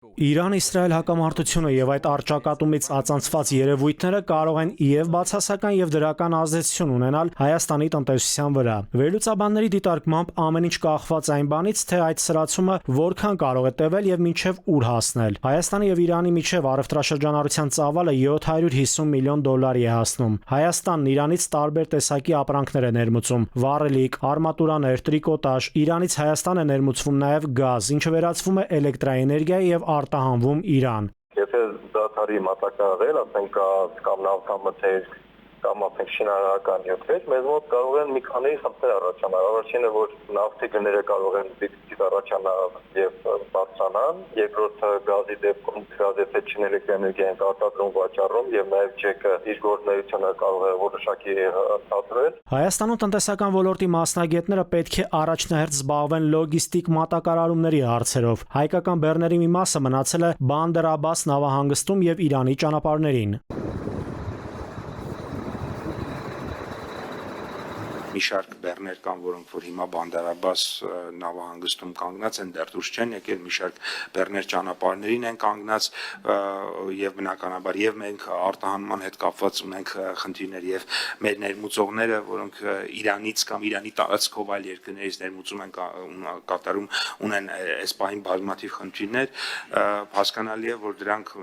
Իրան-Իսրայել հակամարտությունը եւ այդ առճակատումից ածանցված երևույթները կարող են եւ բացասական եւ դրական ազդեցություն ունենալ Հայաստանի տնտեսության վրա։ Վերլուծաբանների դիտարկմամբ ամեն ինչ կախված այն բանից, թե այդ սրացումը որքան կարող է տևել եւ մինչեւ ուր հասնել։ Հայաստանի եւ Իրանի միջեւ առևտրաշրջանառության ծավալը $750 միլիոն է հասնում։ Հայաստանն Իրանից տարբեր տեսակի ապրանքներ է ներմուծում՝ վառելիք, արմատուրաներ, տրիկոտաժ։ Իրանից Հայաստան է ներմուծվում նաեւ գազ, ինչը վերածվում է էլեկտրաէներգիայի եւ արտահանվում Իրան։ Եթե դատարի մատակարարել, ասենք կամ նավթամթերք կամ ասենք շինարարական նյութեր, մեզ մոտ կարող են մի քանի խնդիրներ առաջանալ։ Առաջինը, որ նավթի գները կարող են դիպտիվ առաջանալ եւ բարձրանալ։ Երկրորդը, գազի դեպքում գազի ֆեչին էլեկտրաէներգիան արտադրում վաճառում եւ նաեւ ջեկը իր գործունեությունը կարող է որոշակի ընդհատվել։ Հայաստանում տնտեսական ոլորտի մասնագետները պետք է առաջնահերթ զբաղվեն լոգիստիկ մատակարարումների հարցերով։ Հայկական բեռների մի մասը մնացել է Բանդեր Աբբաս նավահանգստում եւ Իրանի ճանապարհներին։ Մի շարք բեռներ կան, որոնք որ հիմա Բանդեր Աբբաս նավահանգստում կանգնած են, դեռ դուրս չեն եկել, մի շարք բեռներ ճանապարհներին են կանգնած եւ բնականաբար եւ մենք արտահանման հետ կապված ունենք խնդիրներ եւ մեր ներմուծողները, որոնք Իրանից կամ Իրանի տարածքով այլ երկրներից ներմուծում են կատարում, ունեն այս պահին բազմաթիվ խնդիրներ, հասկանալի է, որ դրանք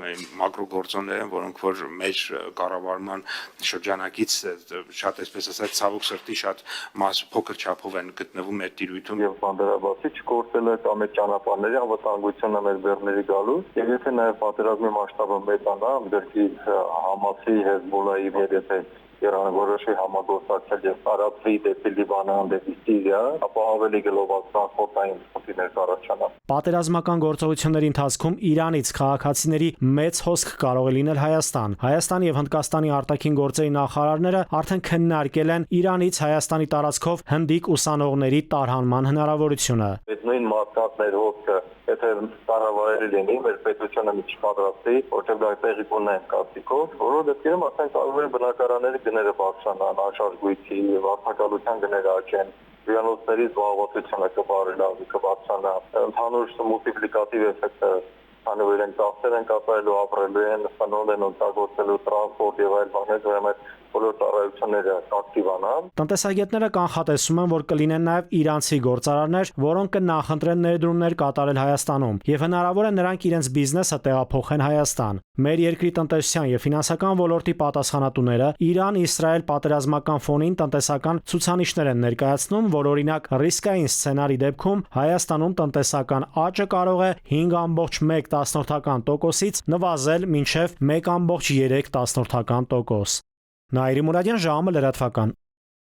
մակրոգործոններ են, որոնք որ մեր կառավարման շրջանակից շատ այսպես ասած ցավոք սրտի շատ փոքր չափով են գտնվում մեր տիրույթում եւ Բանդեր Աբբասի չկորցել է կամ այդ ճանապարհների անվտանգությունը մեր բեռների գալու եւ եթե նաեւ պատերազմի մասշտաբը մեծանա, դեպի Համասի, Հեզբոլայի եւ եթե Իրանը որոշի համագործակցել եւ տարածվի դեպի Լիբանան, դեպի Սիրիա, ապա ավելի գլոբալ տրանսպորտային խնդիրներ կառաջանան։ Պատերազմական գործողությունների ընթացքում Իրանից քաղաքացիների մեծ հոսք կարող է լինել Հայաստան։ Հայաստանի եւ Հնդկաստանի արտաքին գործերի նախարարները արդեն քննարկել են Իրանից Հայաստանի տարածքով հնդիկ ուսանողների տարհանման հնարավորությունը։ Այդ նույն մարդկանց հոսքը եթե տարավայրի լինի, մեր պետությունը մի չպատրաստի, որտեղ դա տեղի կունեն կապիկով, որը դեպքերում ասենք կարող է բնակարանների գները բարձրանան, անշարժույթի, վարձակալության գները աճեն, հյուրանոցների զբաղվածությունը կբարելավի, կբարձրանա, ընդհանուր մուլտիպլիկատիվ էֆեկտը հանուր են ծախսեր են կատարելու, ապրելու են, սնունդ են օգտագործելու տրանսպորտ եւ այլ բաներ, ուրեմն բոլոր ծառայությունները ակտիվանան։ Տնտեսագետները կանխատեսում են, որ կլինեն նաև իրանցի գործարարներ, որոնք կնախընտրեն ներդրումներ կատարել Հայաստանում, եւ հնարավոր է նրանք իրենց բիզնեսը տեղափոխեն Հայաստան։ Մեր երկրի տնտեսության եւ ֆինանսական ոլորտի պատասխանատուները Իրան-Իսրայել պատերազմական ֆոնին տնտեսական ցուցանիշներ են ներկայացնում, որ օրինակ ռիսկային սցենարի դեպքում Հայաստանում տնտեսական աճը կարող է 5.1%-ից նվազել մինչև 1.3%։ Նայիրի Մուրադյան, ժամը լրատվական։